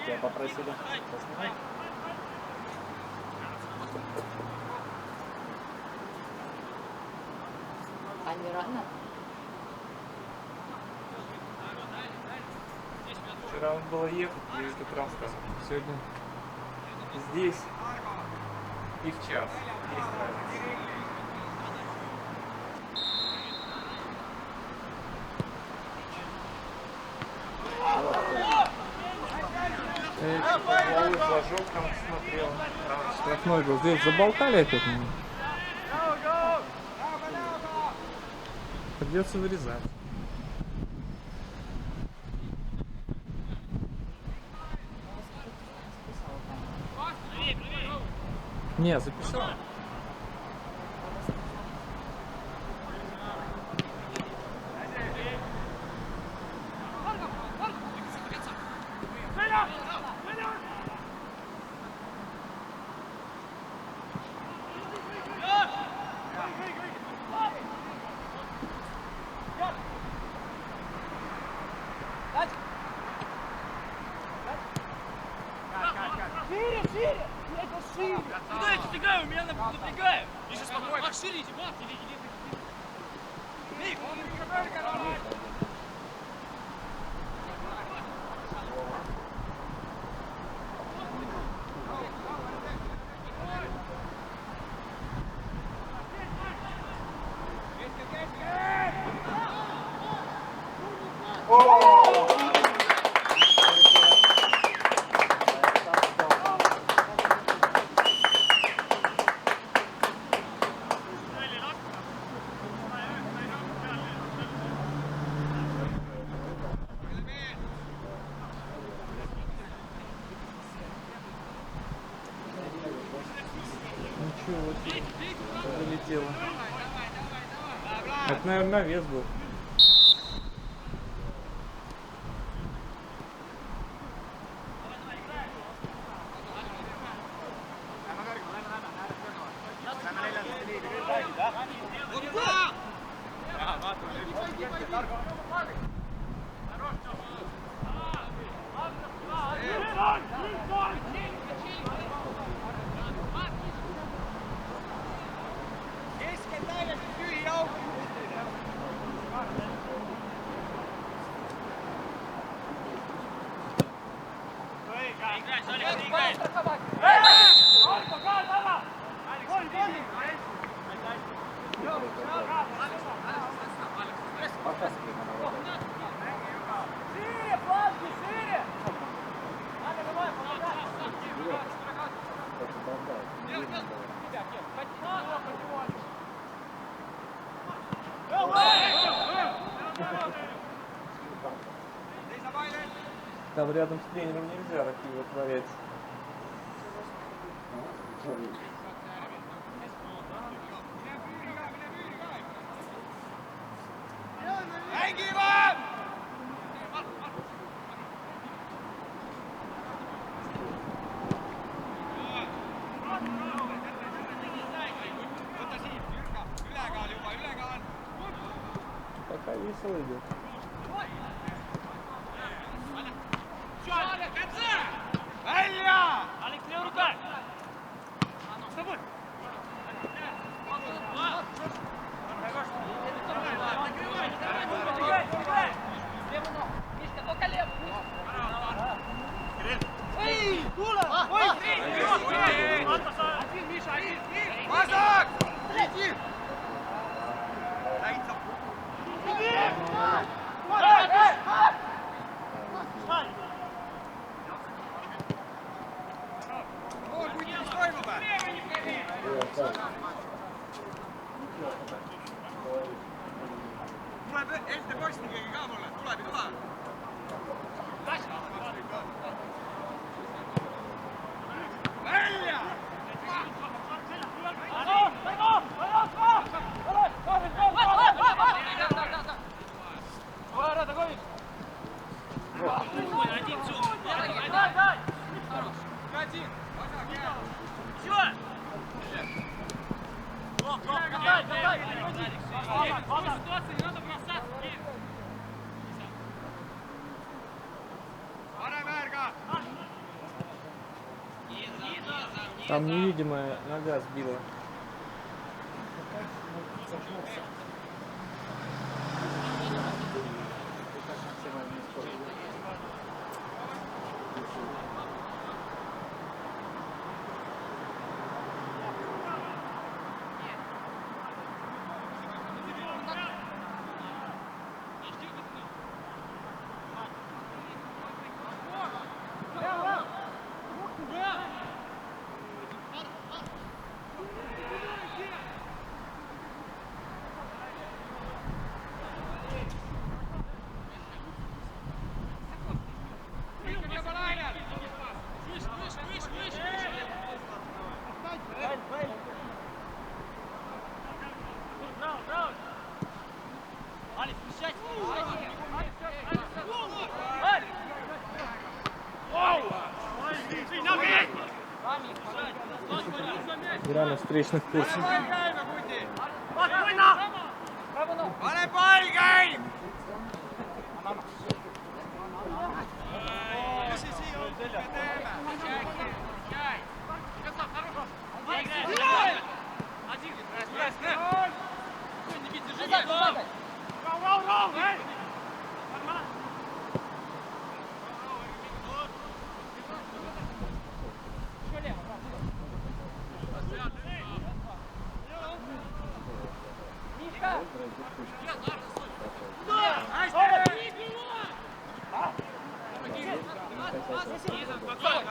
Тебя попросили поснимать? А не рано? Вчера он было ехать, я как раз сказал. Сегодня здесь и в час. Есть разница. Голый флажок там смотрел. Штрафной был. Здесь заболтали опять. Придется вырезать. Не, записал. Куда я стигаю? Меня напрягает. Иди спокойно. Шире иди, Марк, иди. Ничего себе. Залетело. Это, наверное, вес был. Там рядом с тренером нельзя такие вытворять. Пока весело идет. Алекс, левая рука! С тобой! Мишка, только левую! Эй, Дула! Ой, один, Миша, один! Мазак! Иди! Tuleb ette posti keegi ka mulle, tuleb ja tuleb. Välja! Один, все. Дай! Один. Там невидимая нога сбила. Игра на встречных курсах. Pane poigai!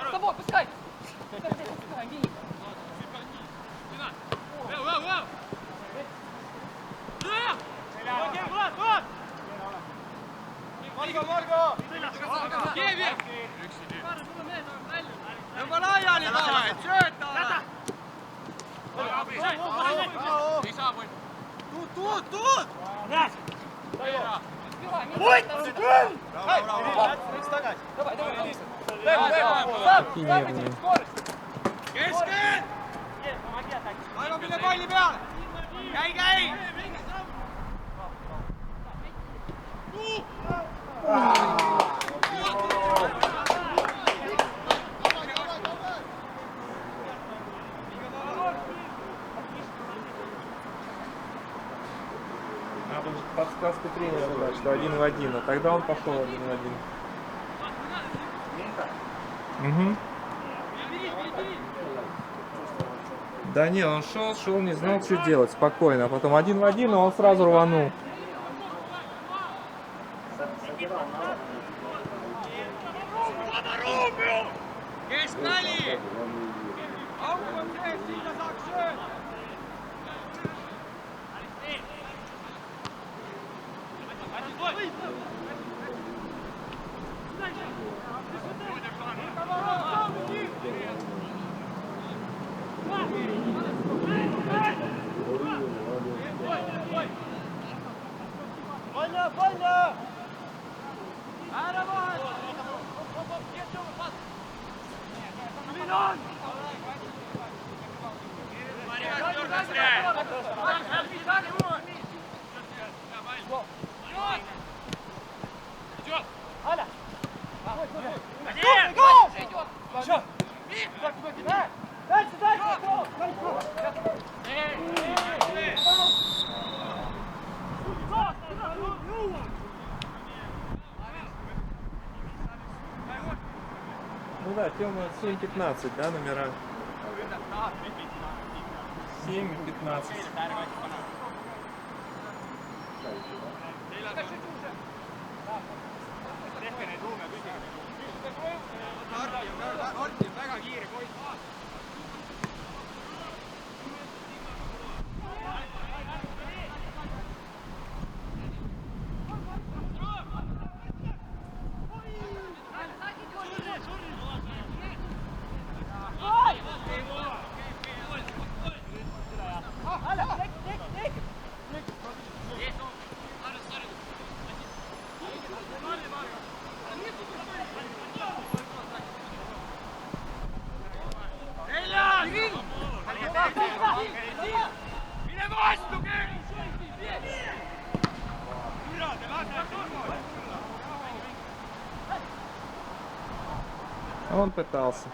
С тобой, пускай! Juba laiali taha, et sööta ole! Ei saa või? Tuud! Такие нервные. Keskel! Aiva mille palli peale! Käi! Надо же подсказку тренера дать, что 1 в 1, а тогда он пошел 1 в 1. Угу. Да не, он шел, не знал, что делать, спокойно. А потом 1 в 1, и он сразу рванул. Keskväli! Auk on sees, sinna saaks sööda! Больно! Ära vahel! Ну да, Тёма 7-15, да, номера? 7 и 15. Martin väga kiire koit. Mine vastu, Kerri! Он пытался.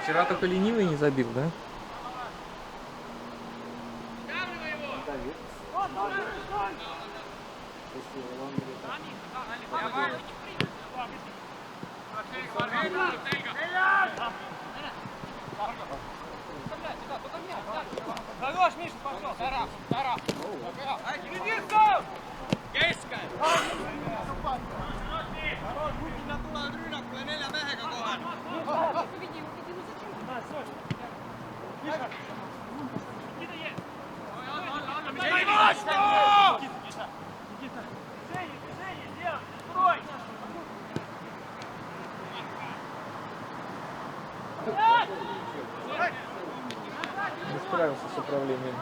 Вчера только ленивый не забил, да? Хорош, Миша, пошел. Тарас. Иди, Kesken! Nyt tulee ryynäkkölle 4 mehekö kohan. Ei vastaa! Не справился с управлением.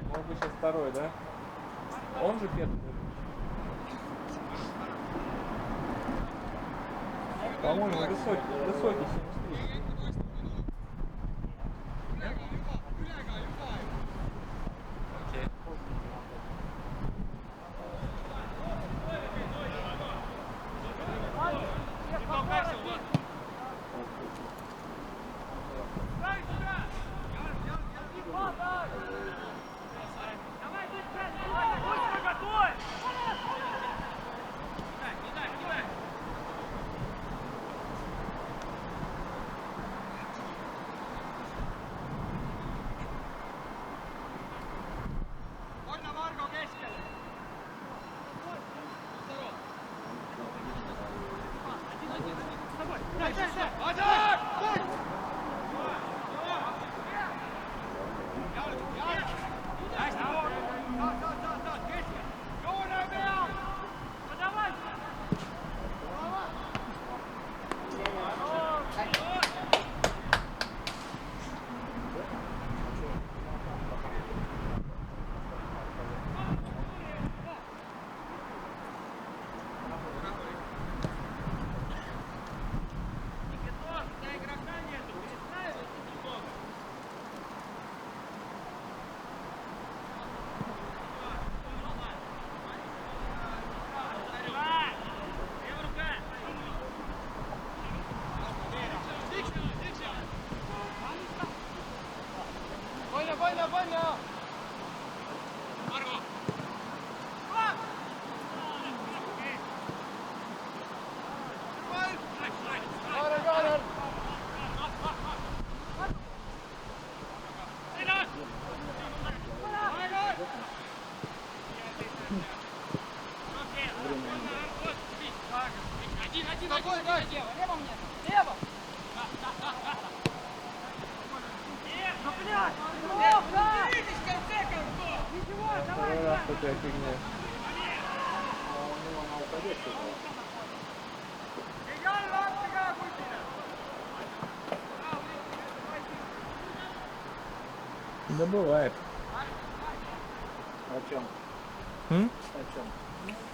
Может быть сейчас второй, да? Он же первый. По-моему, высокий 73. Второй раз такая фигня. Да бывает. О чем? М? О чем?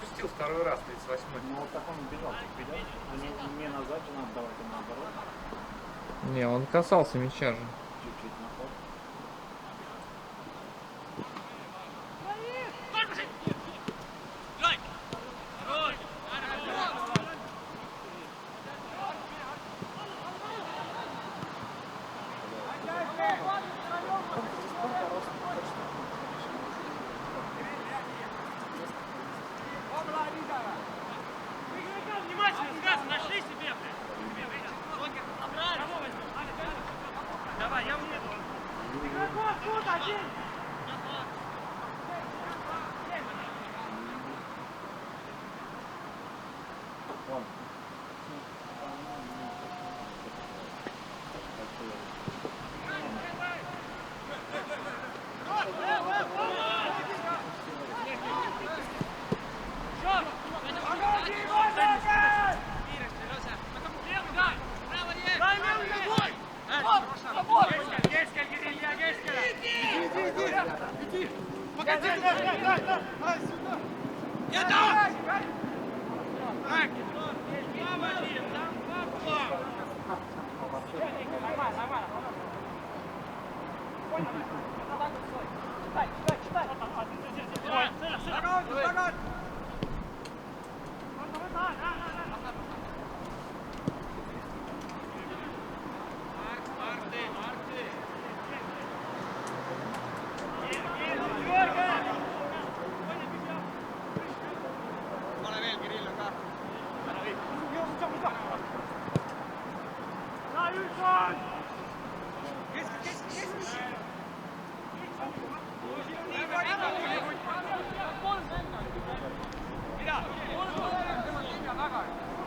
Пустил второй раз, 38-й. Ну вот так он бежал, так бежал. Не назад же надо давать, а наоборот. Не, он касался мяча же. Чуть-чуть на ход. Играй! Хорош! Внимательно, Сказ, нашли себе, блядь! Набрали! Давай, я уеду! Игроков тут один! Вон.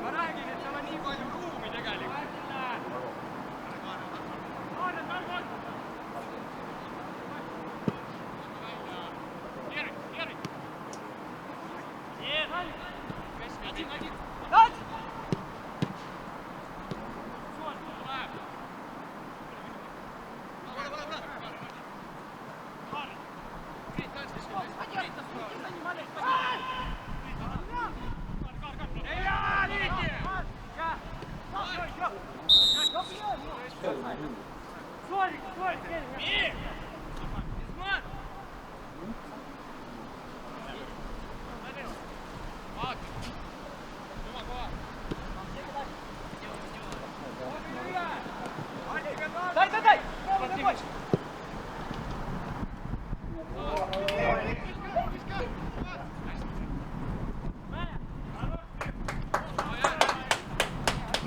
Ma räägin, et seal on nii palju ruumi tegelikult. Дай!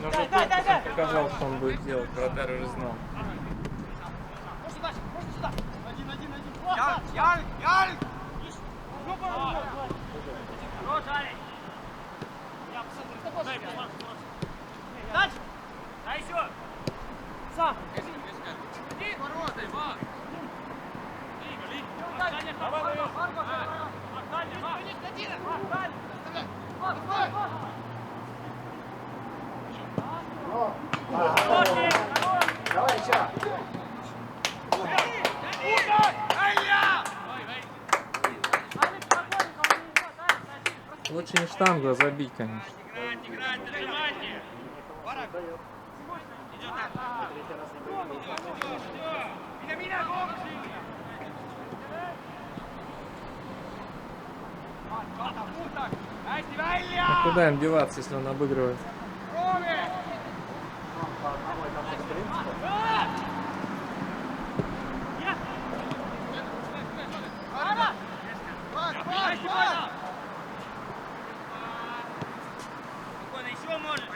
Но же корпусом показал, что он будет делать. Вратарь уже знал. Дай еще! Сам! Иди! Ворота, Иван! Давай еще. Лучше не штангу, а забить, конечно. Играть, дожимайте! А куда им деваться, если он обыгрывает? Спокойно, еще можешь!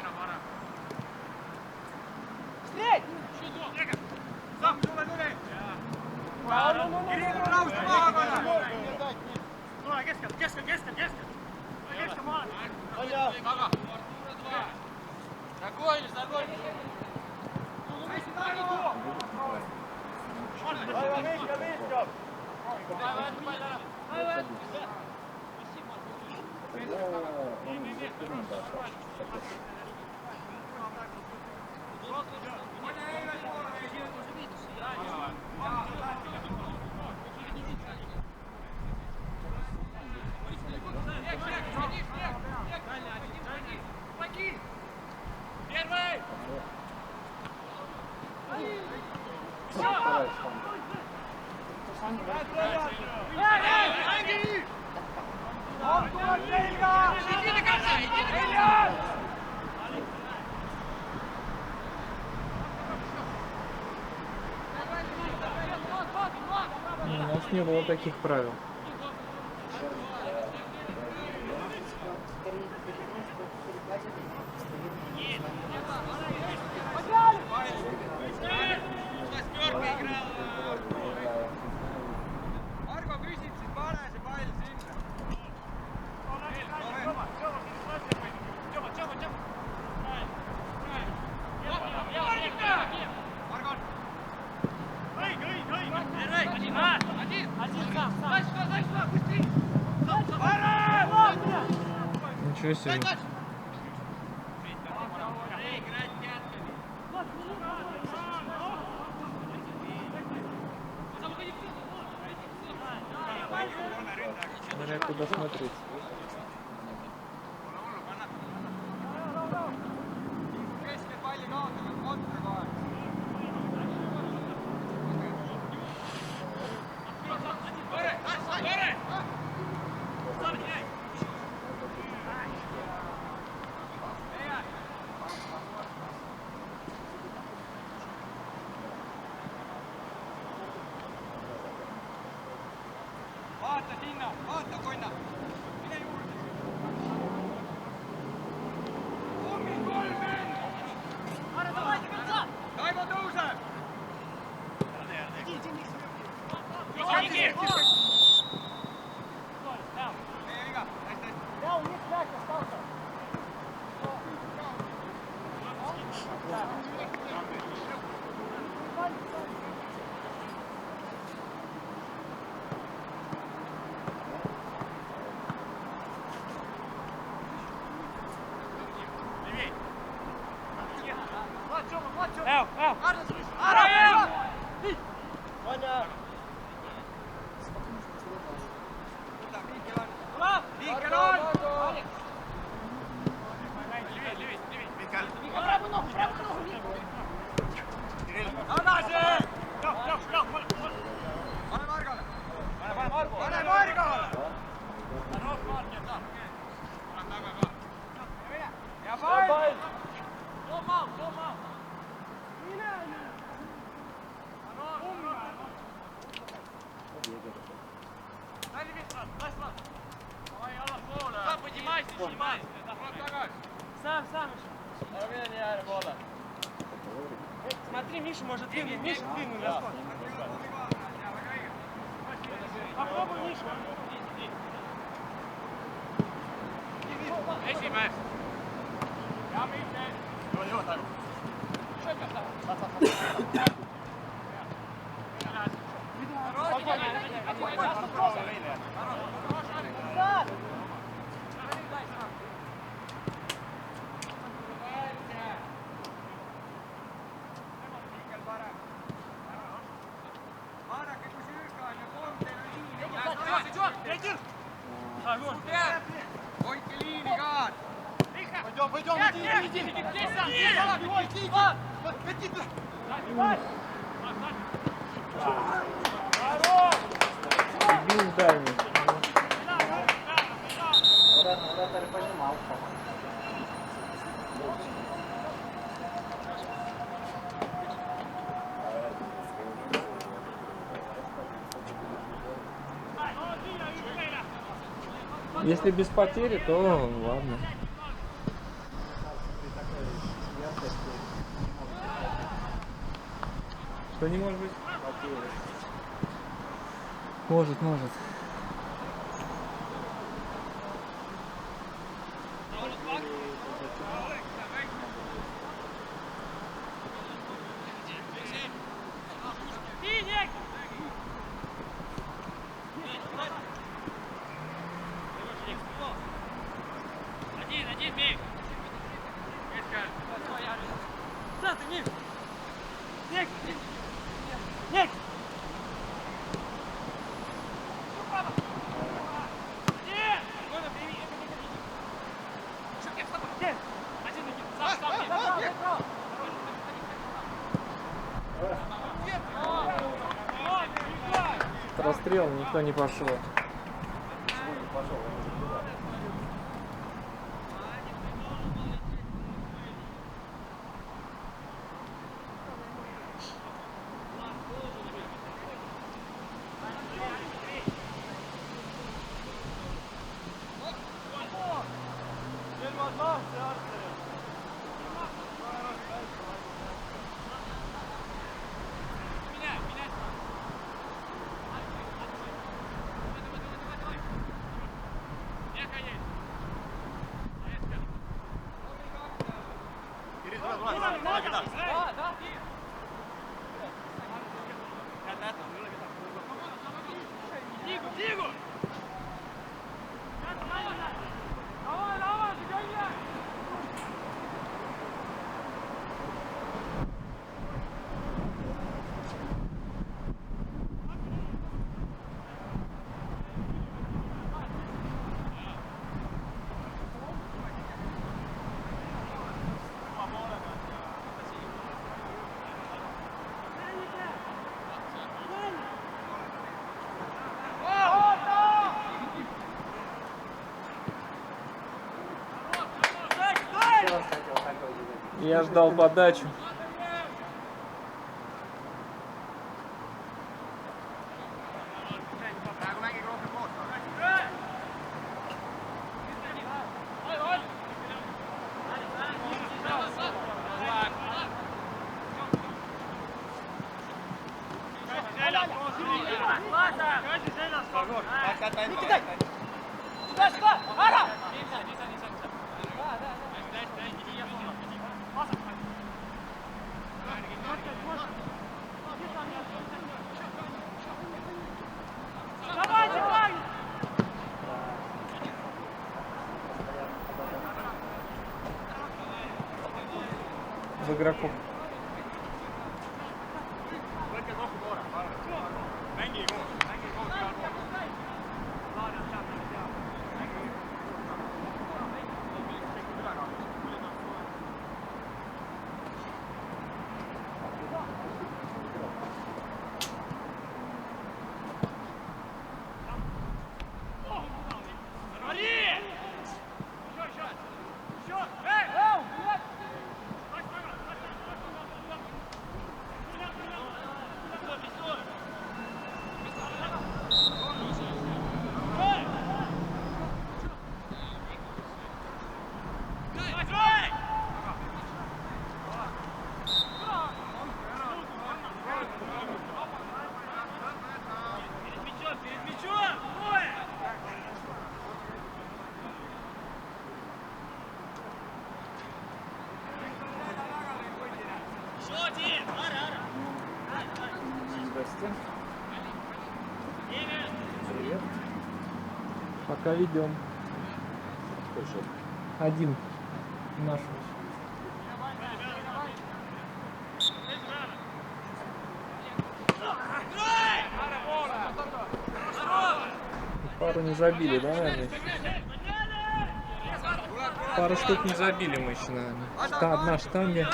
не было таких правил. Ничего себе. Смотря куда смотреть. Смотри, Миша, может длинный, Миша длинный наскок. Попробуй, Миша. Esimees. Ja, mitte. Joo, taru. Бил дальний. Если без потери, то ладно. Что не может быть? Может, может. Один, бей! Центр, Ник! Ник! Ник! Расстрел, никто не пошел. Дигу! Давай, загоняй! Я ждал подачу. Сюда! Ара! Давай, давай! В игроков. Привет. Пока ведем. Один. Наш. Пару не забили, да, наверное? Пару штук не забили мы еще, наверное. Одна штанга.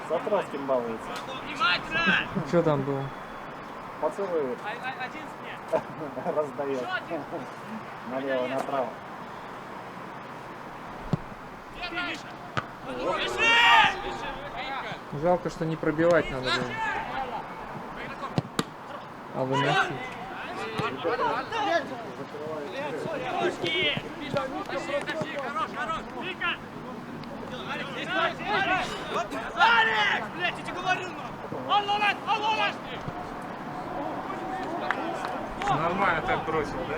С Островским балуется. Что там было? Поцелует. Раздает. Налево, направо. Жалко, что не пробивать надо было. А выносить. Алекс! Блядь, я тебе говорил, Алло! Нормально так бросил, да?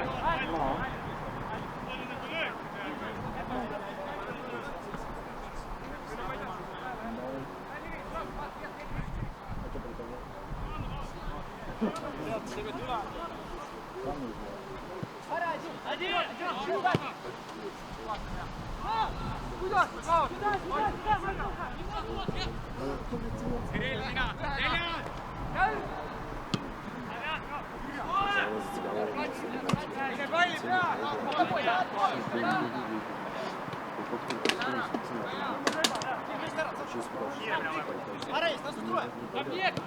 Объект!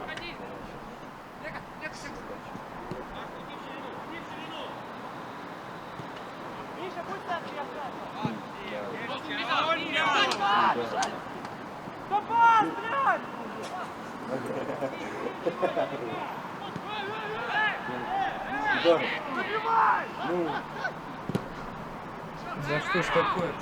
Ходи! Миша, будь так, я Ну, да что ж такое?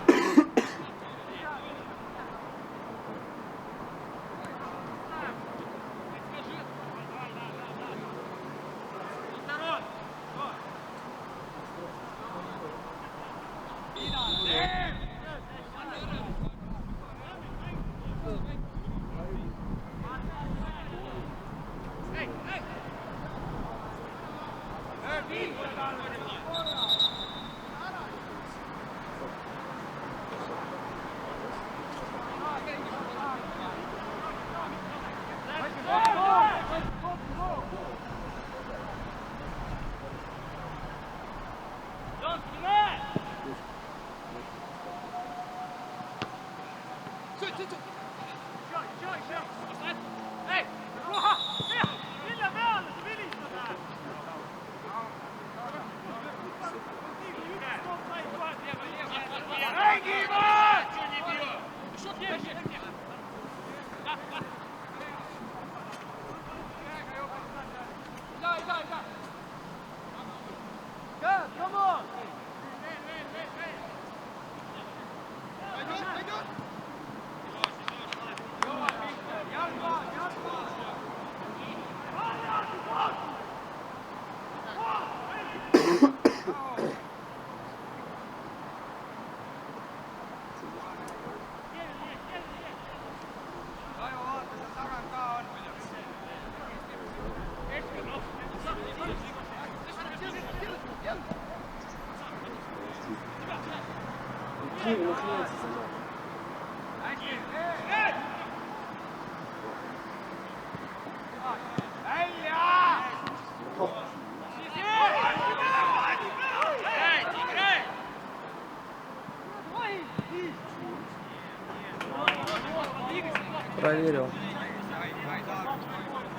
Проверил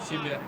себя.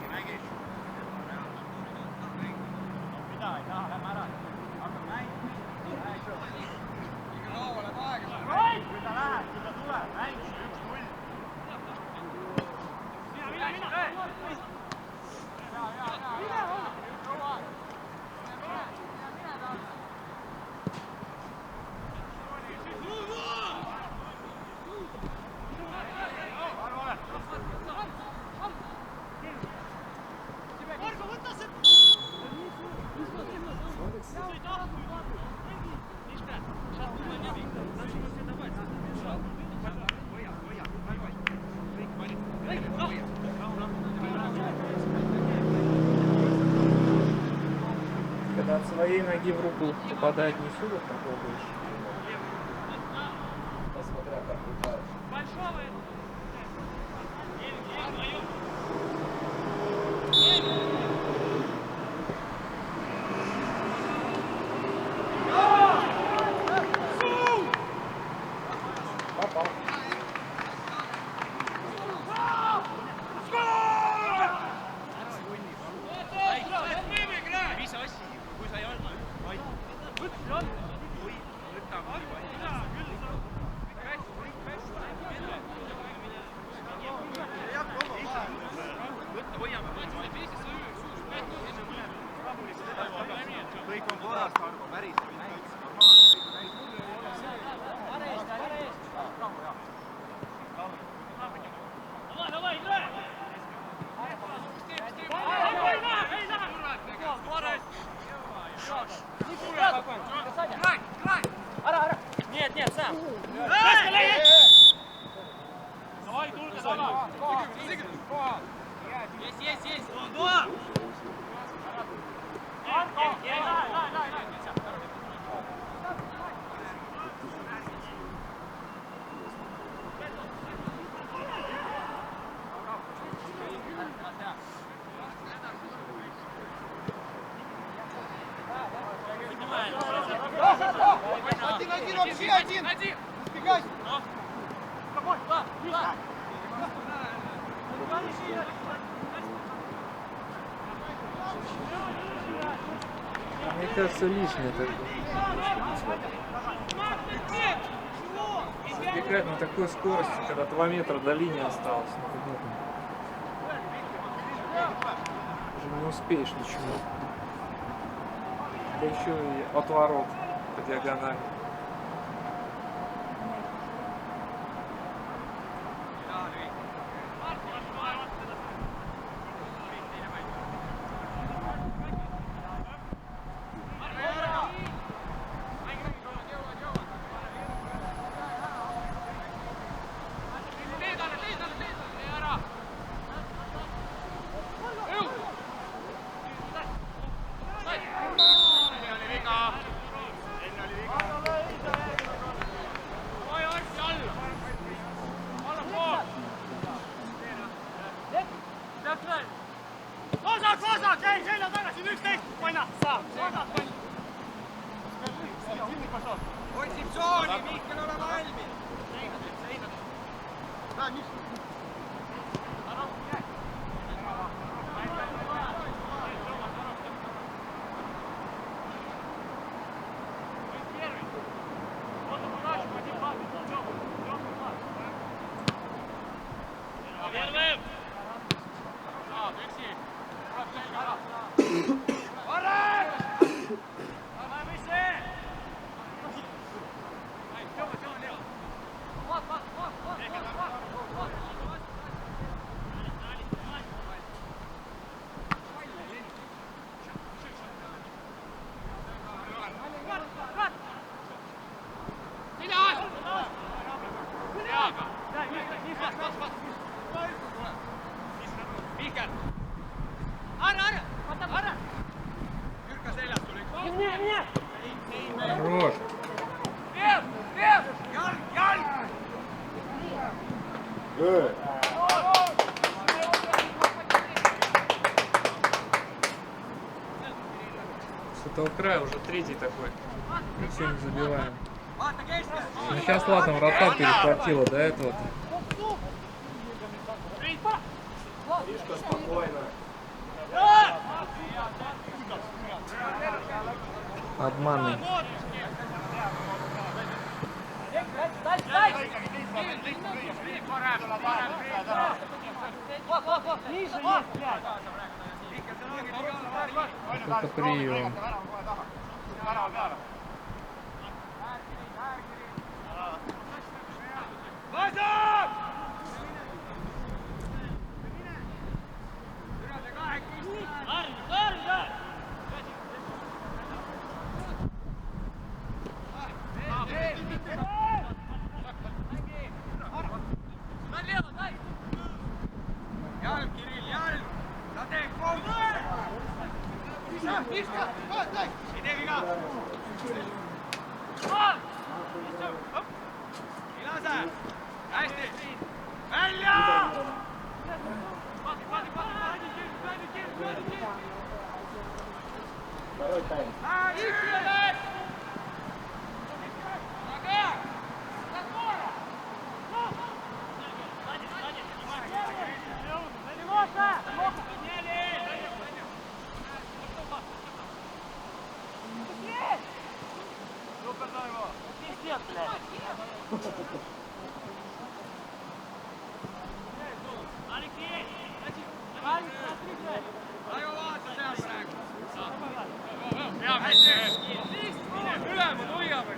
Когда от своей ноги в руку попадает не сюда, попробуешь. Посмотря как летаешь. Попал. Kõik on korras, Tarmo, päris. Давай, играй! Нет, нет, сам. Давай, Дулька, давай. Есть. Два. Один, вообще один! Убегай! Мне кажется, лишнее такое. запускать на такой скорости, когда 2 метра до линии осталось. Ну, уже не успеешь ничего. Да еще и отворот по диагонали. Vasak, ei, selja tagasi, 11, paina, saab, paina. Otsib tsooni, Mihkel, ole valmis! Хорош. С этого края уже третий такой. Ничего не забиваем. Ну, сейчас, ладно, врата перехватило до этого. Мишка, спокойно. Обманный. Это прием. Jalg, Kirill, jalg! Ta teeb pausi! Miska, vaata! Ei tee viga! Ei lase! Hästi! Välja! Второй тайм. Ülemad hoiame!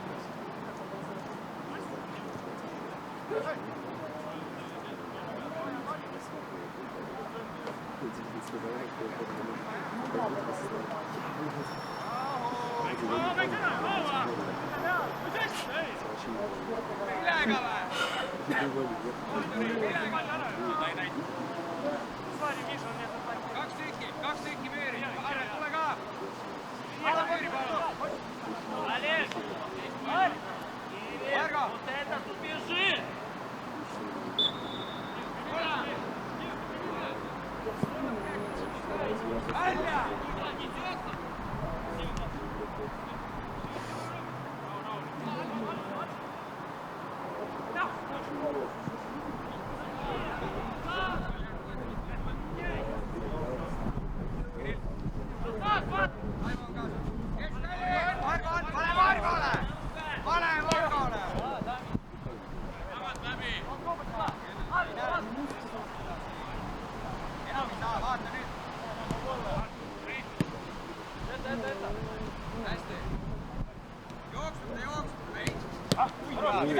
Millega või? Kaks tükki müüri. Arve, tule ka! Jäta müüri palun! Varga! Välja! Keskel!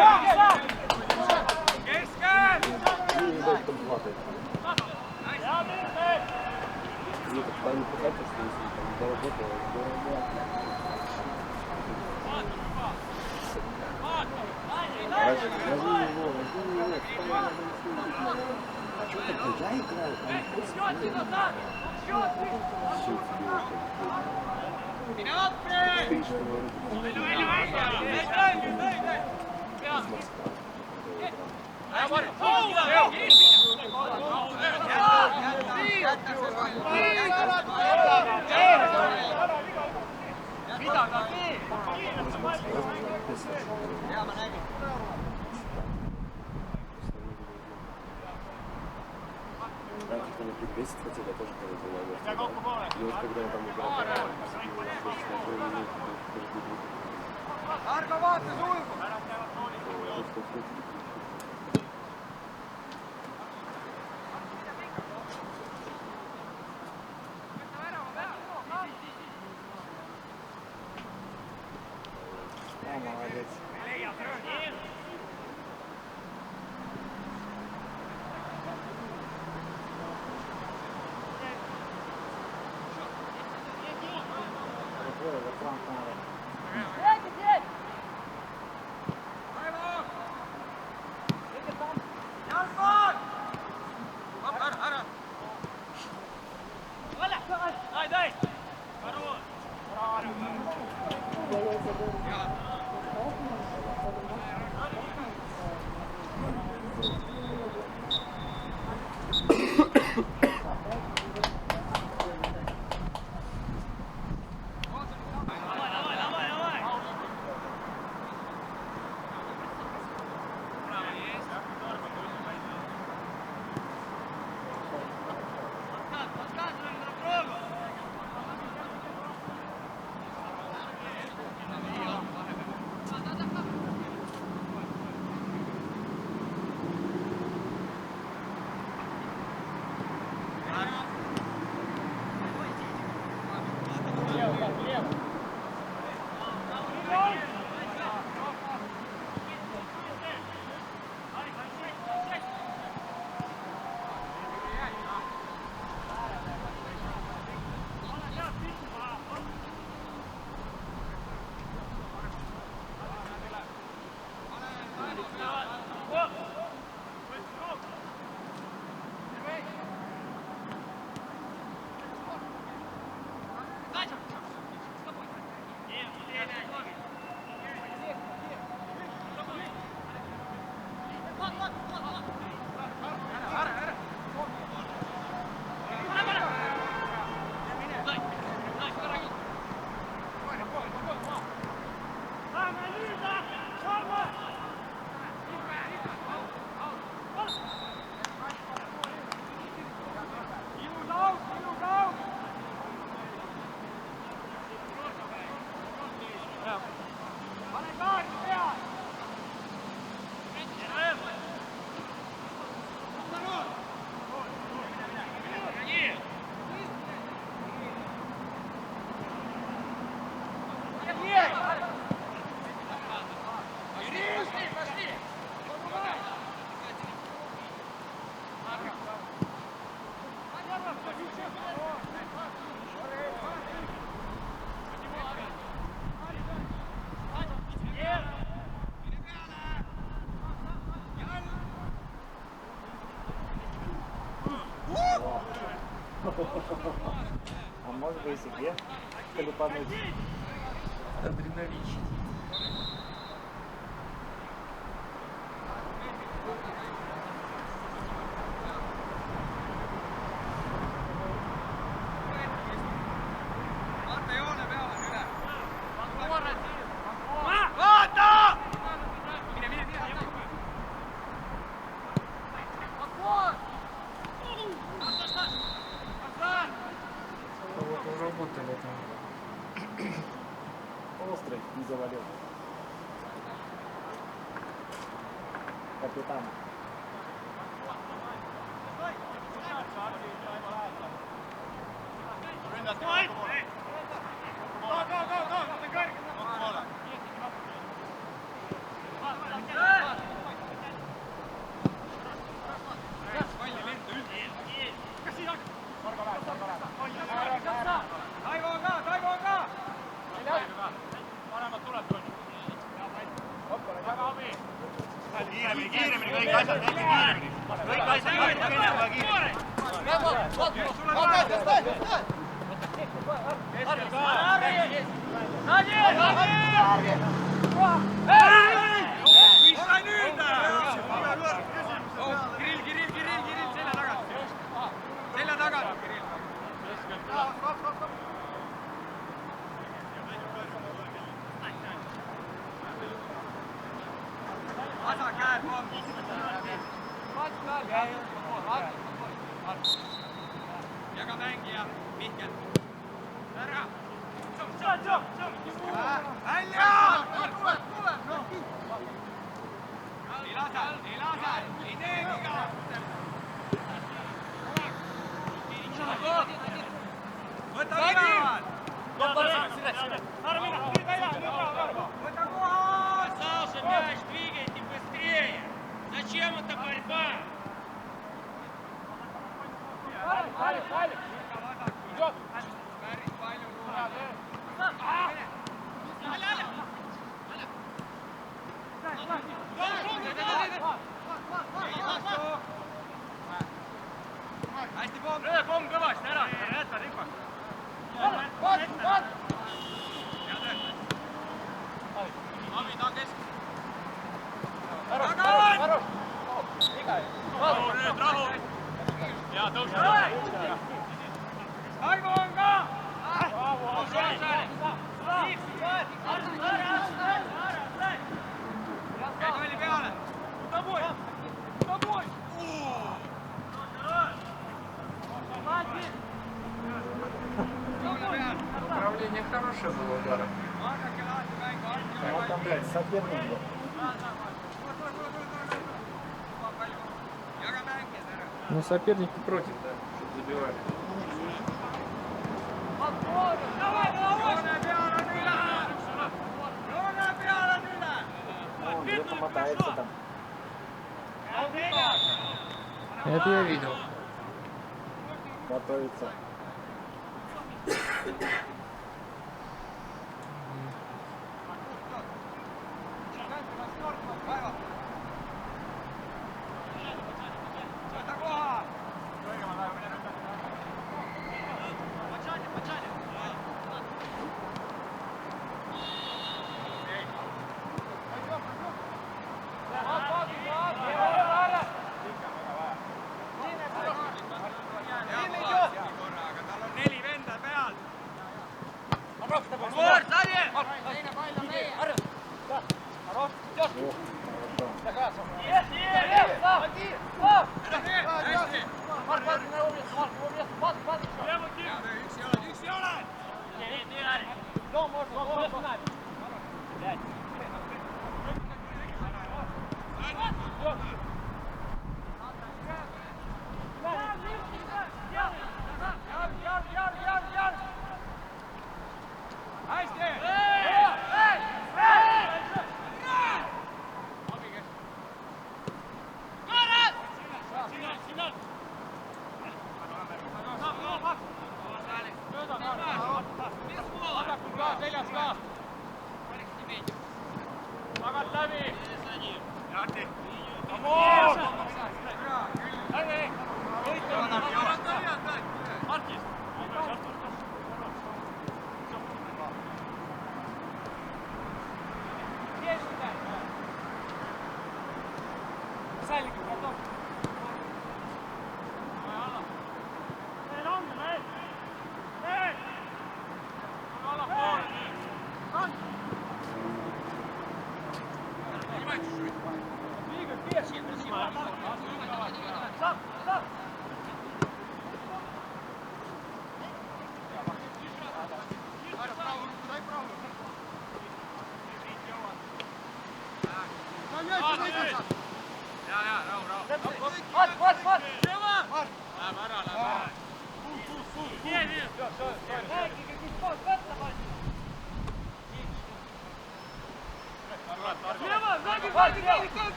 Mida ta teeb? Раньше, когда припресить хотели, я тоже когда было. И вот когда я там играл, Argo, vaata sulgu! Молодец. Jalgpall! Ära! Дай! А может быть и себе колепануть. Адреналинчик. Vaata joone peale üle! Vaata! Mine! Вот он работали там. Острый не завалил. Капитан. Go! Kiiremini, kõik asjad tehti kiiremini. Kõik asjad tehti kiiremini. Kirill, selja tagant, Kirill. Asa käed pommi. Jaga mängija, Mihkel. Ära! Välja! Ei lase, ei teegi ka! Võta peal! Võta kohal! Остался мяч, двигайте быстрее! Зачем эта борьба? Идет! Päris palju ruumi. Hästi pomm! Pomm kõvasti ära, jäta ripaks. Avi, ta kesk. Taga on! Rahu nüüd, rahu! Ja tõusta. Aivo on ka! Käi palli peale! Taboi! Управление хорошее было удара. Вот там, блядь, соперник был. Ну, соперники против, да, чтобы забивали. Он где-то мотается там. Это я видел. Готовится.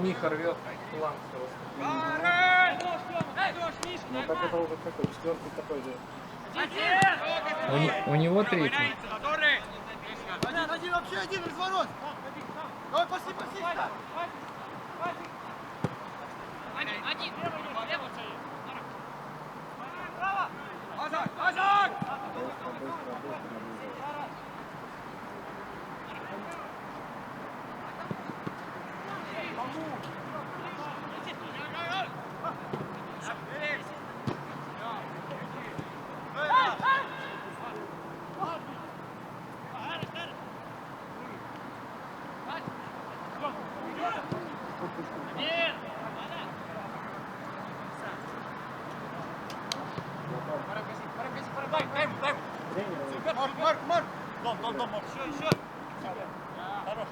Миха рвет план просто. Ну так это уже какой? Четвертый такой же. У него третий. Один вообще один разворот. Давай, паси, паси. Один. Азак, Азак! Марк! Дом, еще. Хорош.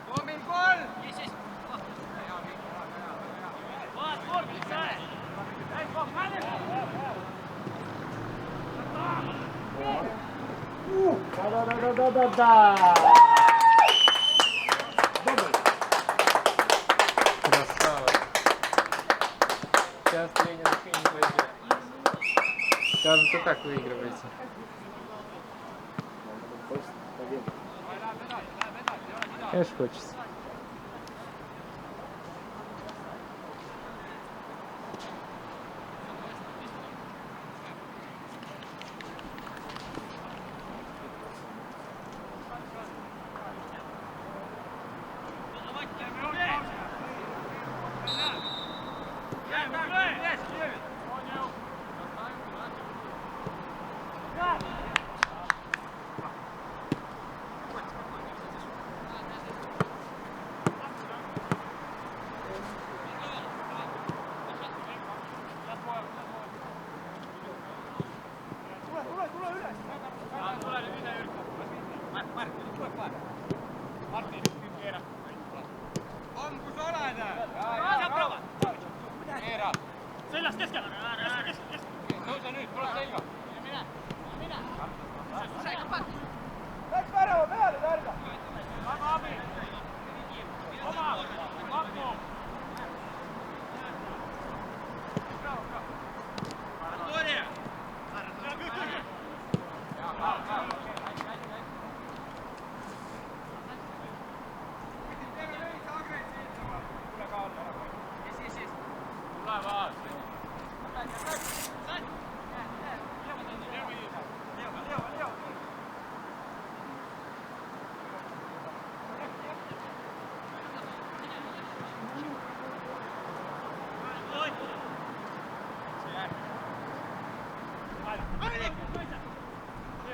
Домин, гол! Есть. Вот, бросай! Дай бог, Да. Красава. Сейчас тренер вообще не пойдет. Кажется, так выигрываете. Конечно, хочется. Seljas keskellä! Nouse nyt, tule selga! Läks värava peale, Targa! Väga abi! Oma! Marko! Gloria! Tule vaan!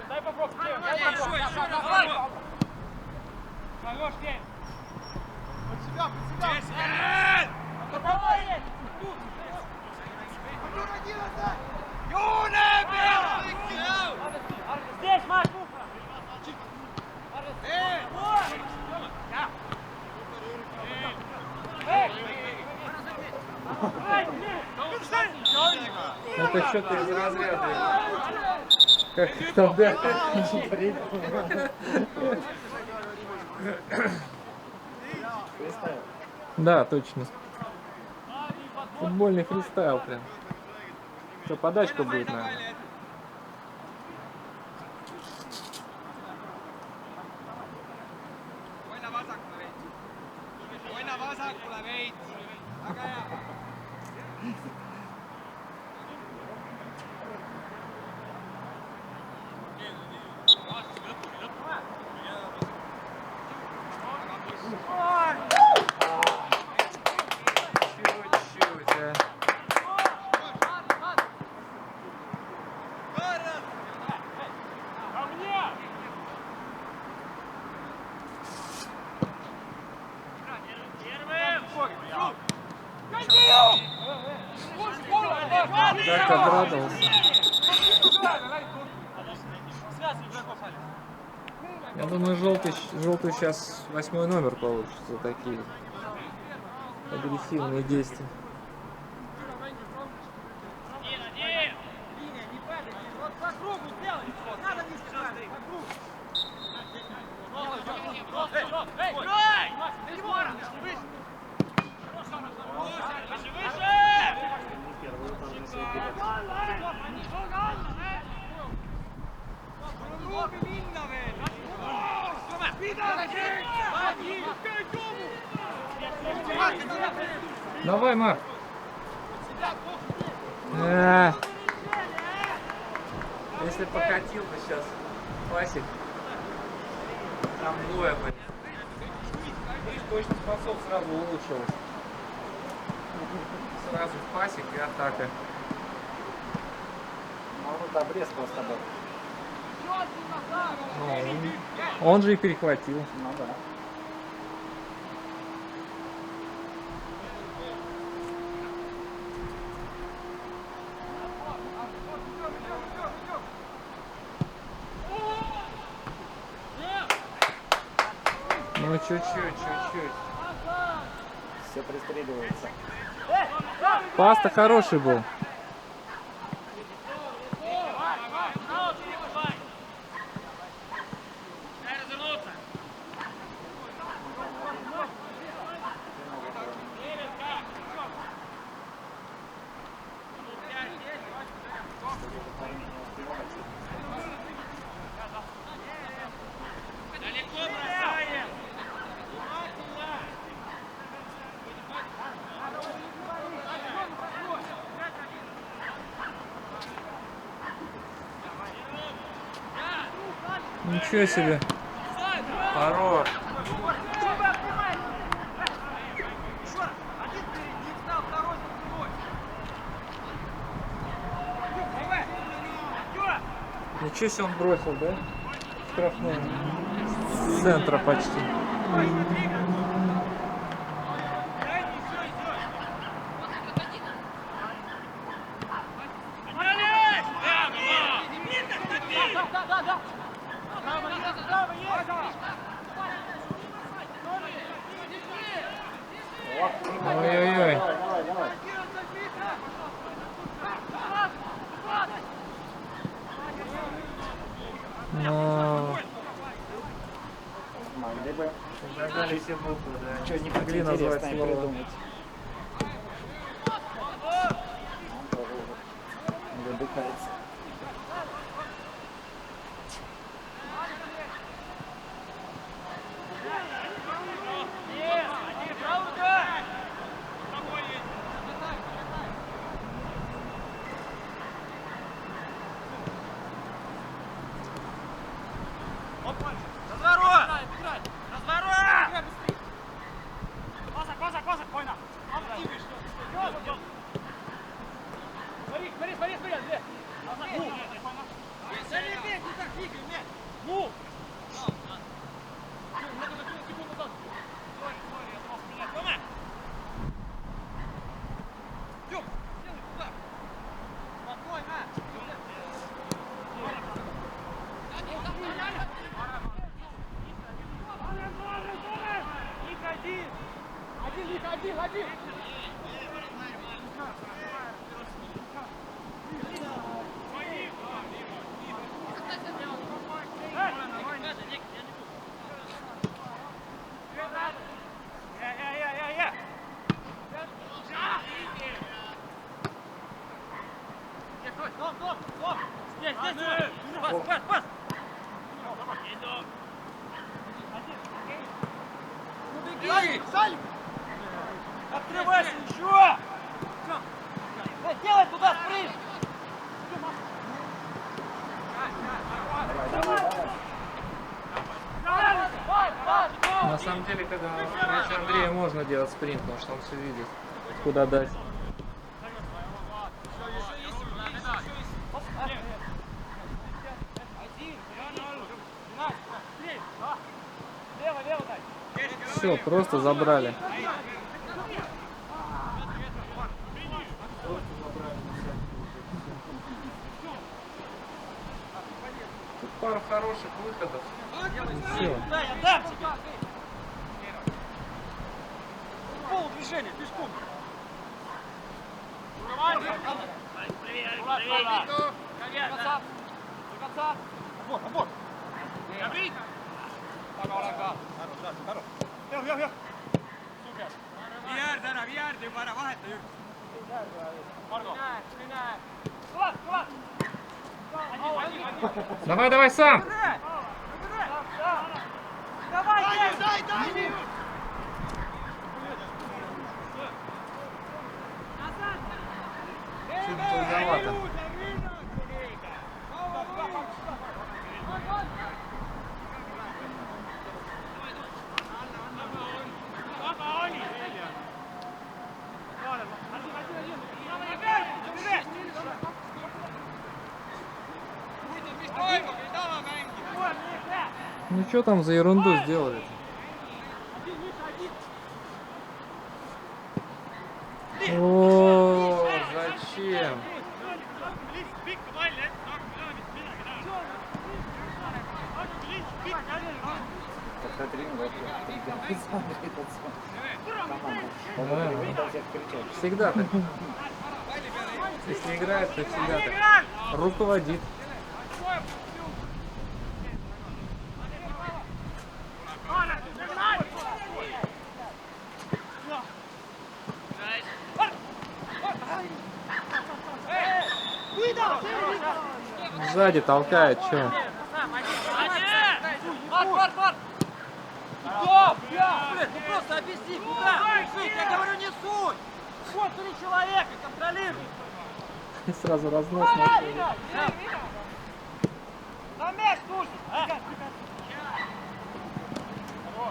Дай попробуй! Хорош, День! Под себя! Давай! Здесь, Марк! Это что-то из разряда. Как стандарт. Да, точно. Футбольный фристайл прям. Что, подачка будет, наверное? Voina vasakule veits. Väga hea. Чуть-чуть, а. Ко мне! Как обрадовался. Я думаю, желтый сейчас 8 номер получится. Такие агрессивные действия. Вот по кругу сделай! Надо не сказать, по кругу! Давай, Марк. Если покатил бы сейчас пасик, там двое бы. Видишь, точность пасов сразу улучшилась. Сразу в пасик и атака. Ну, вот обрезка с тобой. Ну, он же и перехватил. Ну да. Ну, чуть-чуть. Все пристреливается. Пас-то хороший был. Ничего себе. Хорош. Ничего себе он бросил, да? Штрафной. С центра почти. Ой-ой-ой. Давай. Но... Могли бы Зажали все буквы, да. что-нибудь Могли назвать интересное слово. придумать. Он тоже уже выдыхается. Открывайся еще! Делай туда спринт! На самом деле, когда раньше Андрея можно делать спринт, потому что он все видит, куда дать. Все, просто забрали. Тут пару хороших выходов. Все. Да, я дам тебе! Полудвижение, пешком! Абort! Viiäärde juba ära vaheta ju. Margo. Давай сам! Давай, дай! Что там за ерунду сделали? О, зачем? Это тренировка. Да. Команда всех кричат. Всегда так. Если играет, то всегда так. Руководит. Сзади толкает, что? Блин, ну просто объясни, куда жить? Я говорю, не суть! Вот 3 человека, контролируй! И сразу разнос машины. На мяч нужен! А?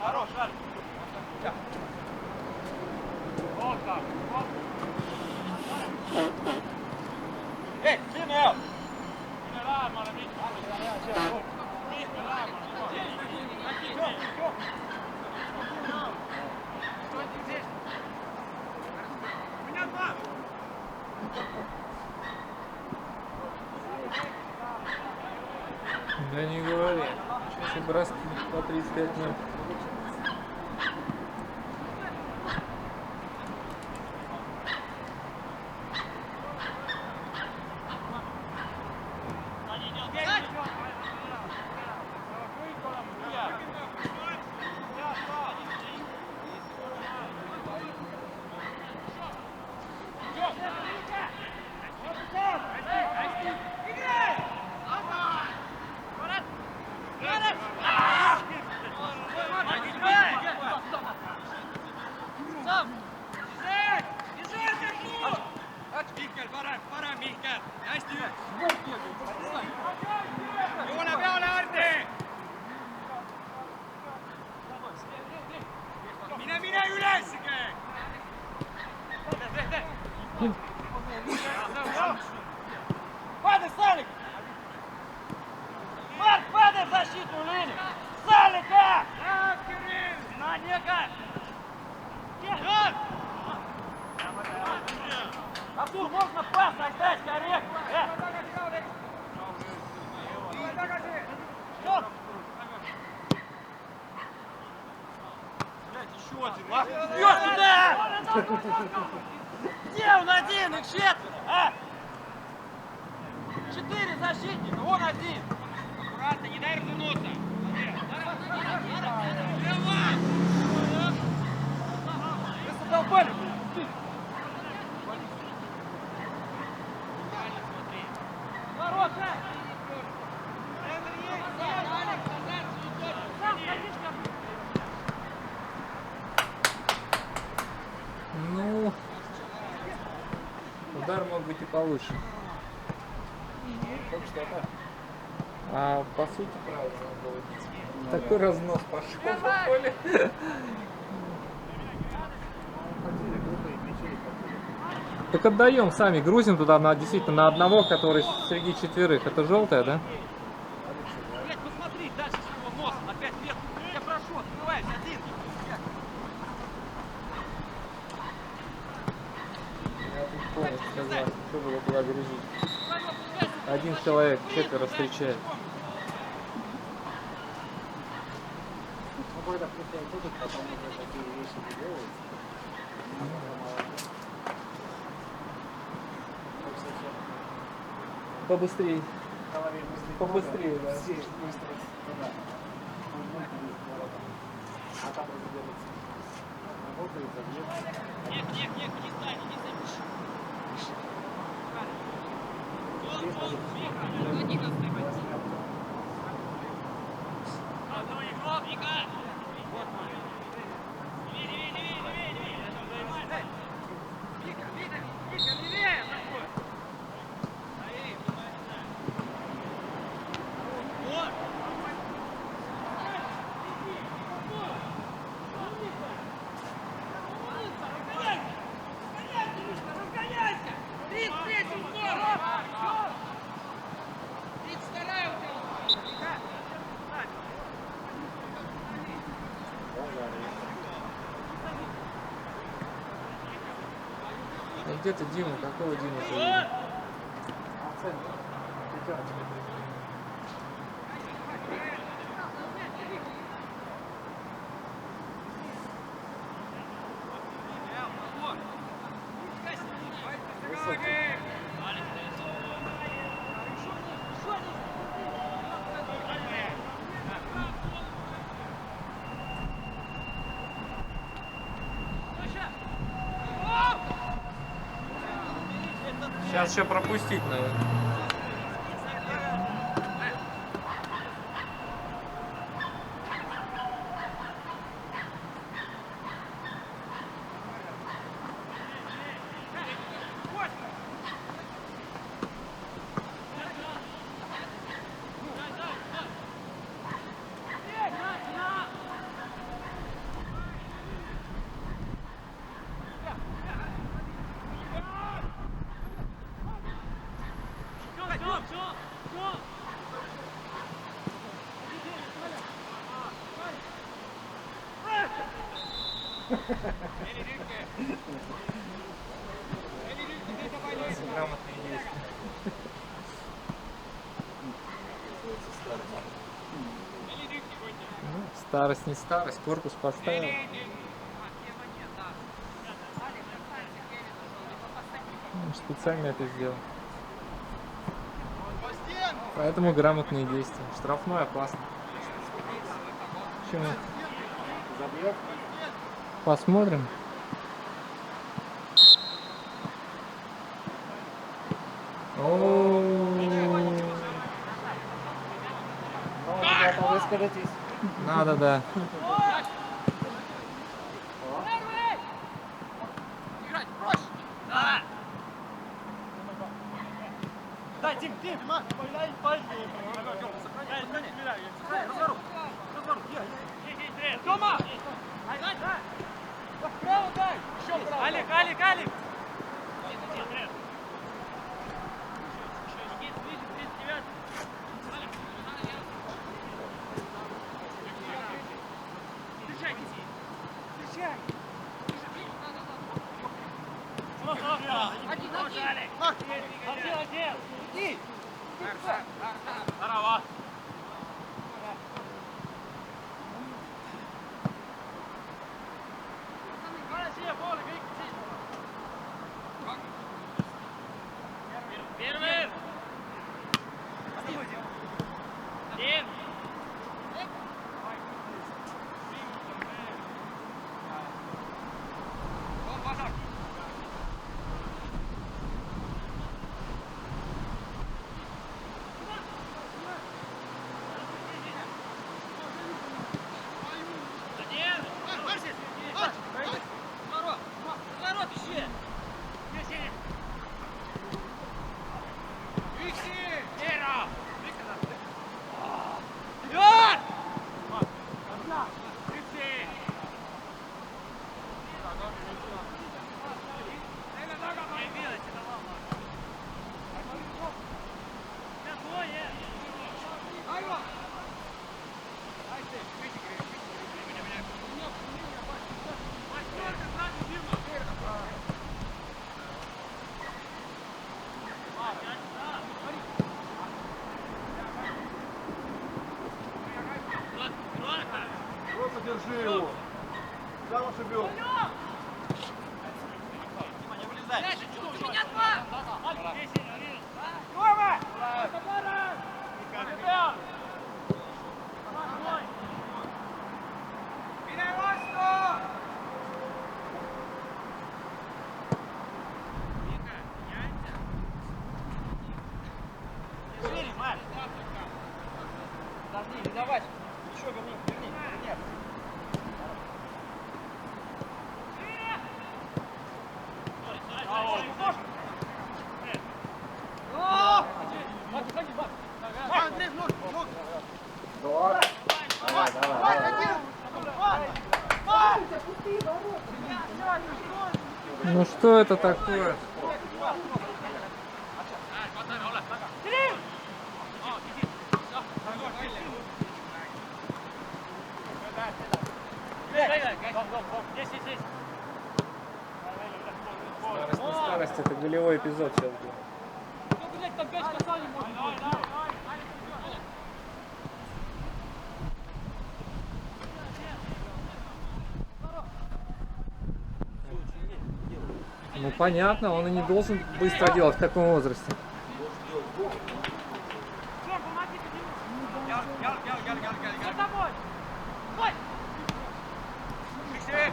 Хорош, Шарик! Вот так! Эй, Тимео! Да не говори. Сейчас и броски по 35 минут. Падай, Салик! Марк, падай в защитную линию! Салика! На, Нека! Артур, можно пас отдать корректно? Еще один, а? Бьет туда! Где он один? Их 4, а? 4 защитника, он один. Аккуратно, не дай развернуться. Вы задолбали, блин. Ворот, Ну, удар мог быть и получше. А по сути правильно было. Такой разнос пошел в поле. Так отдаем сами, грузим туда действительно на одного, который среди 4. Это желтая, да? Блять, посмотри, дальше своего носа на 5 метров. Я прошу, открывайся, один. Я тут полностью согласен, что было туда грузить. Один человек, 4 встречает. Ну, когда пускай будут, потом уже такие вещи не делаются. Побыстрее. Побыстрее, да. Все быстро туда. А там уже делается. Работает, забьет. Нет, не стань, не забежь. А где ты, Дима? Какого Дима ты видел? Сейчас еще пропустить надо. Грамотные действия. Ну, старость не старость, корпус поставил. Он специально это сделал. Поэтому грамотные действия. Штрафной опасно. Почему? Забьет. Посмотрим. Ребята, выскажитесь. Надо, да. Играть проще. Да. Дай, Дим, Дима. Разворот. Тома! Право дай! Еще право! Алик! Один! Иди! Здорово! Первый! Дим! Разворот ищи! Вера! Вперед! Просто держи его. Сам ошибет. Не вылезай! У меня два! Рома! Ребят! Подожди, не давай. Еще верни. Нет. Ну что это такое? Здесь. Старость не старость. ярость, это голевой эпизод сейчас был. Ну, блядь, там 5 касаний можно. Ну понятно, он и не должен быстро делать в таком возрасте. За тобой! Стой!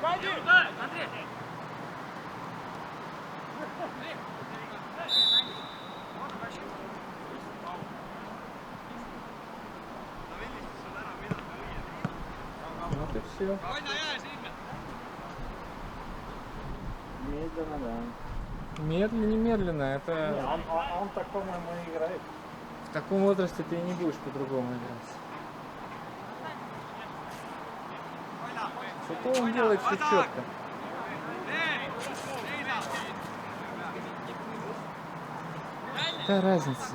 Пойди! Андрей! Вот и все. Медленно, да. Медленно, это Он так, по-моему, и играет. в таком возрасте ты и не будешь по-другому играть. Зато он делает все четко. Какая разница?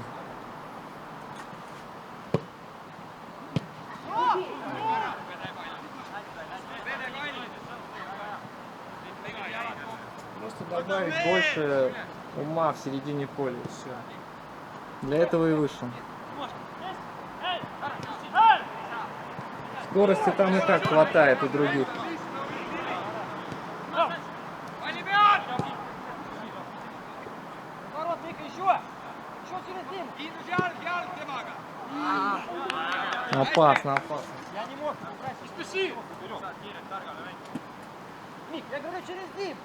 Просто добавить больше ума в середине поля и все. Для этого и вышел. Скорости там и так хватает у других. Ворот, Вика, еще! Еще через дым! Опасно. Я не мог, не спеши! Мик, я говорю через дым!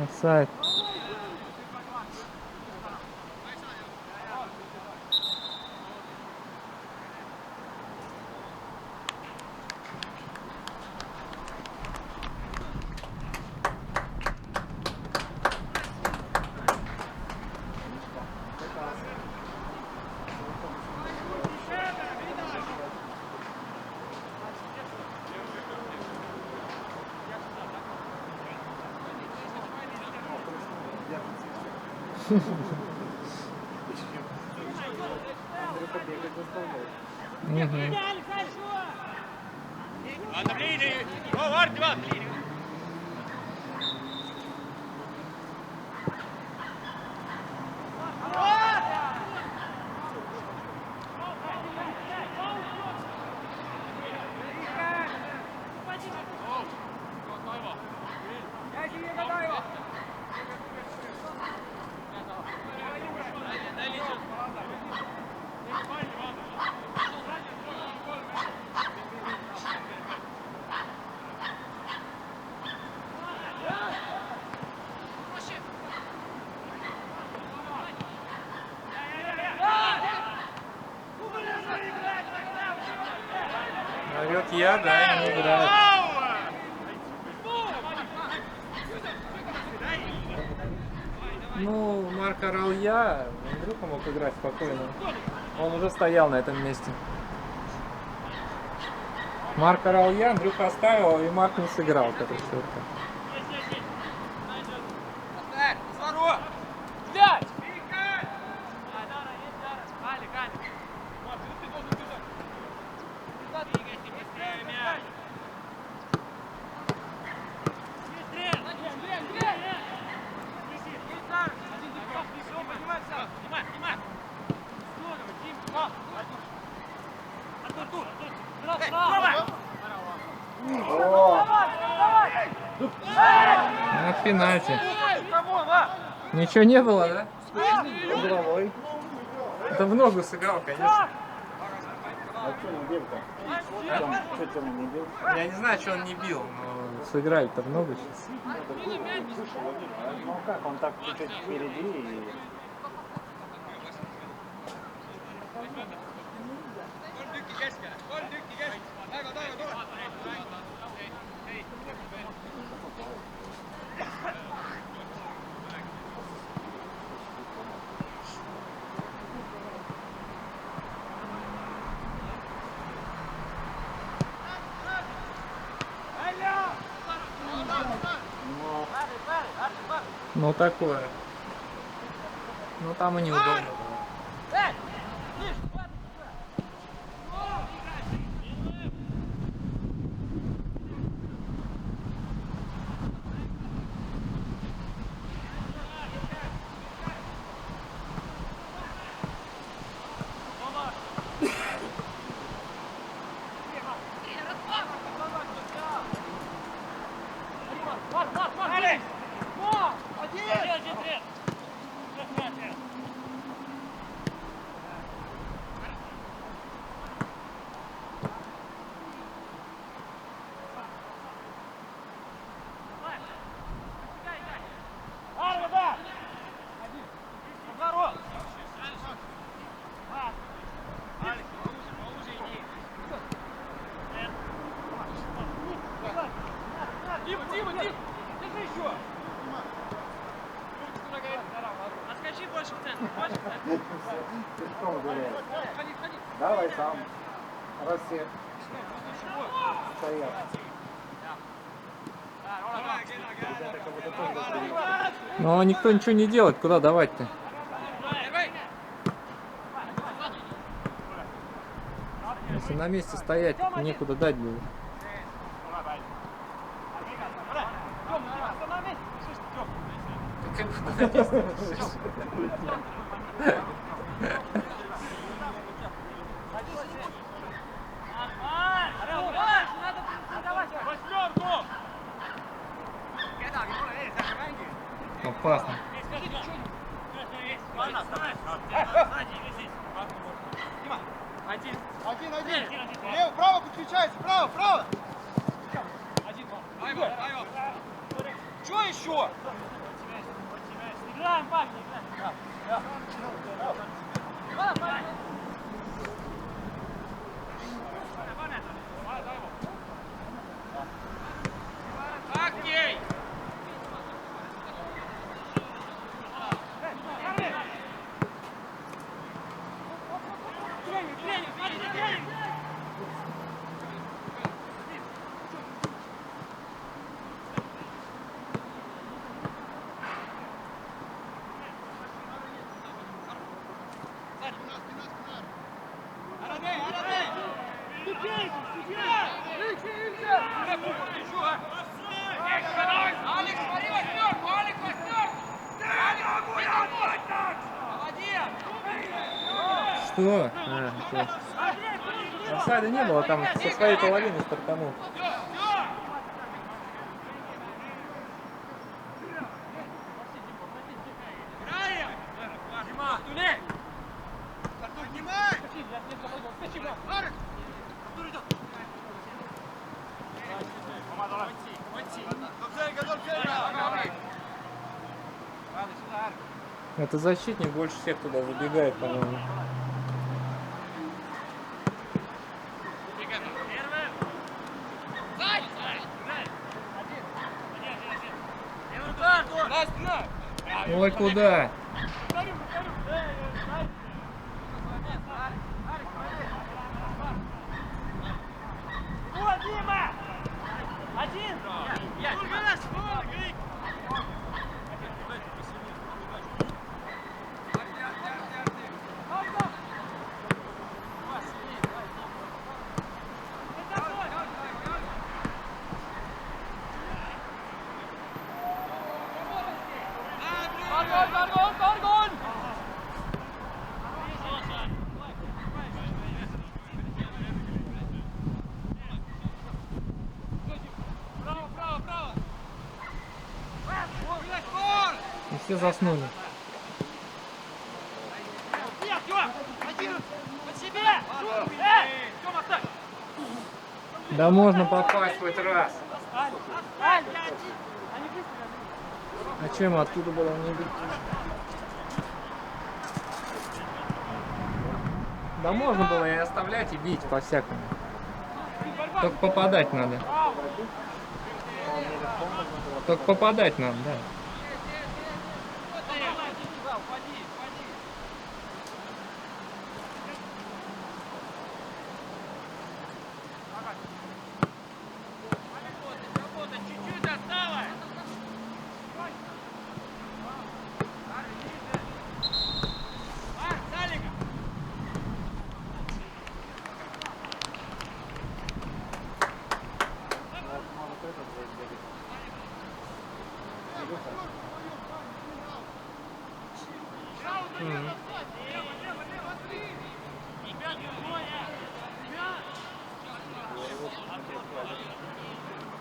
Офсайд. Мгм. Орёт я, да, не играет. Ну, Марк орал я, Андрюха мог играть спокойно. Он уже стоял на этом месте. Марк орал я, Андрюха оставил, и Марк не сыграл к этой четверке. Взять! На пенальти. Ничего не было, да? Головой. Это в ногу сыграл, конечно. А что не бил-то? Что не бил? Я не знаю, что он не бил, но сыграли-то в ногу сейчас. Ну как, он так чуть-чуть впереди и... Ну такое. Ну там и неудобно. Эй! Миш, Дима, Дима, Дима! Держи еще! Отскочи больше в центр, больше в центр. Пешком гуляет. Ходи, ходи. Давай сам. Рассек. Стоят. Но никто ничего не делает, куда давать-то? Если на месте стоять, некуда дать будет. Опасно. Один. Один. Лево, право подключайся, право, право. Что еще? Играем, парни, играем. Окей. Тренинг, тренинг, смотрите, тренинг. Алекс, смотри восьмерку, Алекс, восьмерку! Что? Офсайда не было, там со своей половины стартанул. Это защитник больше всех туда забегает, по-моему. Ой, куда? Вот, Дима! Один! Я! Баргон! И все заснули. Нет, Тём! Один! Под себе! Тёма, так! Да можно попасть хоть раз. Ань! Они быстро! А чем оттуда было не бить? Да можно было и оставлять, и бить по-всякому. Только попадать надо. Только попадать надо, да.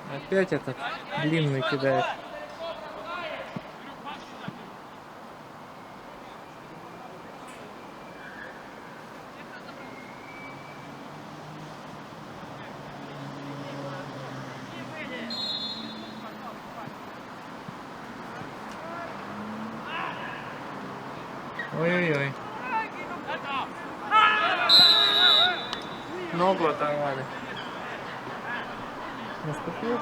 Опять этот длинный кидает. Ой-ой-ой. Ногу оторвали. Наступил?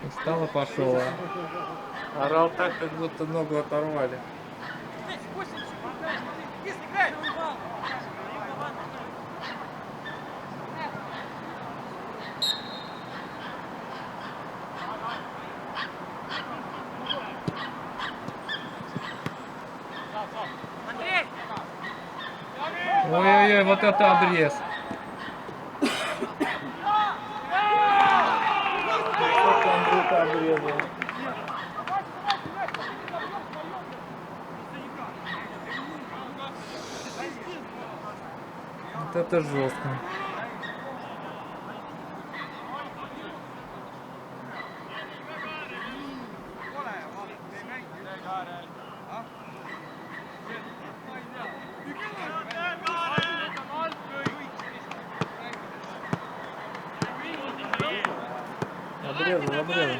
Устал и пошел. Орал так, как будто ногу оторвали. Ой-ой-ой, вот это обрез. Сколько Андрюха обрезал. Вот это жестко. Обрезал.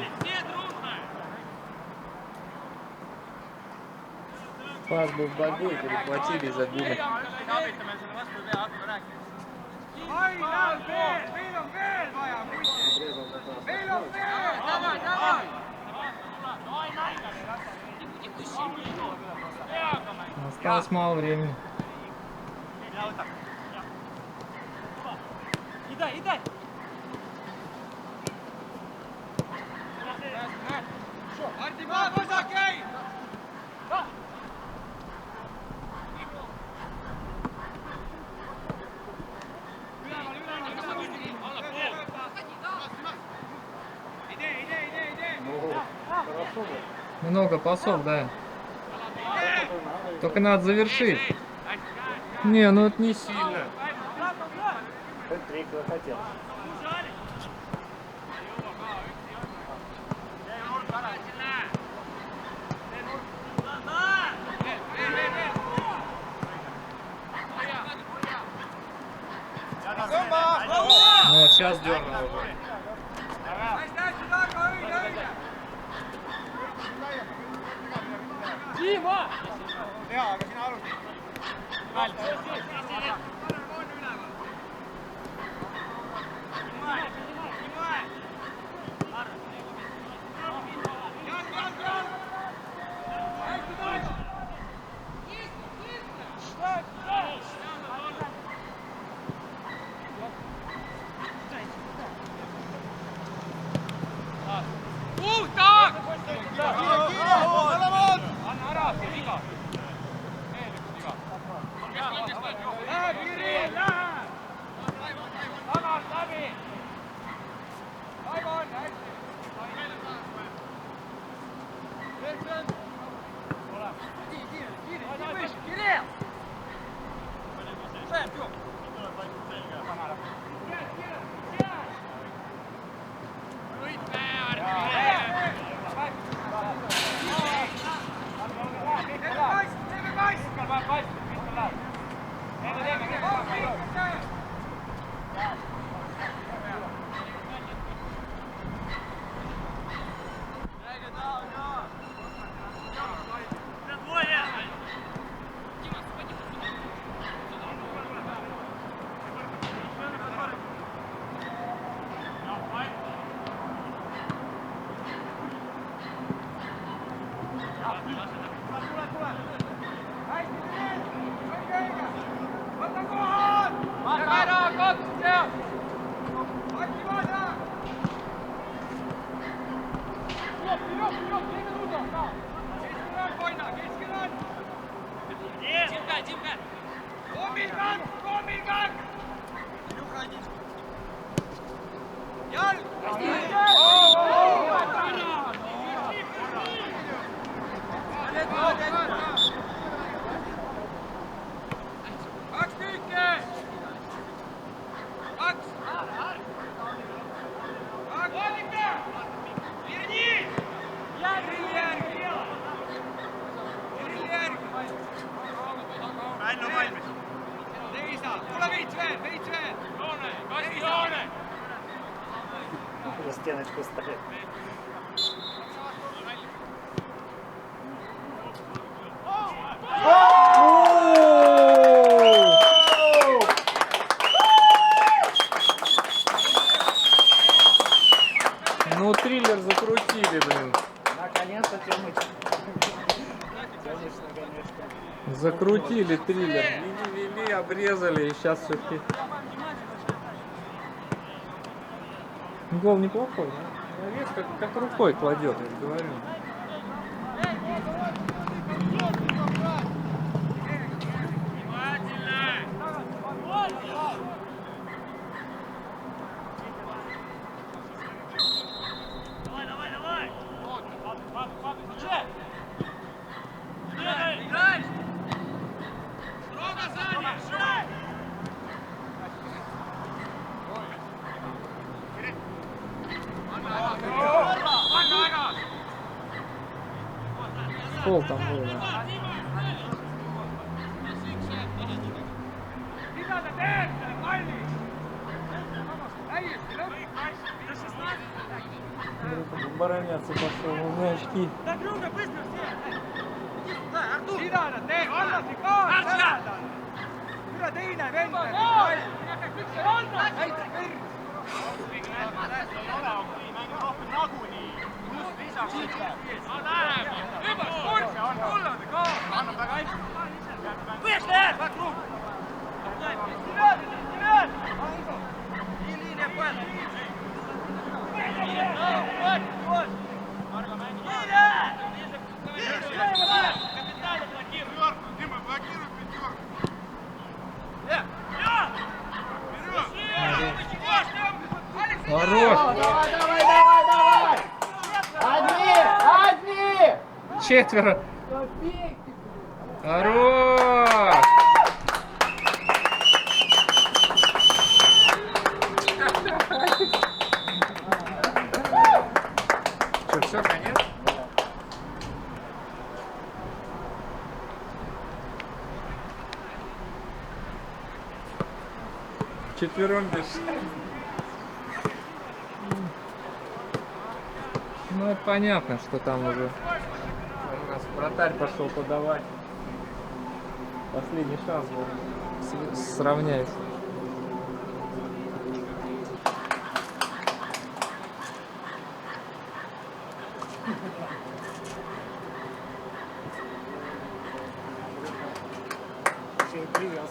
Пас был в богу и перехватили и забили. Осталось мало времени. Идай! Много пасов, да. Только надо завершить. Не, ну это не сильно. Трик захотел. Ну вот сейчас дернул уже. Дима! Kaks tükki! за стеночку ставит. Ну, триллер закрутили, блин. Наконец-то, Тёмыч. Конечно, конечно. Закрутили триллер. Вели, обрезали, и сейчас все-таки... Гол неплохой, да? Вес как рукой кладет, я же говорю. Пол там был, да. Обороняться пошел, уже очки. Да, друга, быстро все! Иди сюда, Артур! Sidana, tee kannati ka seda! Üle teine vend! Вышли! Вокруг! И линия падает! Хорош! Давай, давай, давай, давай! Одни! Четверо! Хорош! Что, все, конец? Четвером без. Ну, это понятно, что там уже у нас вратарь пошел подавать. Последний шанс был сравнять. Еще и привез.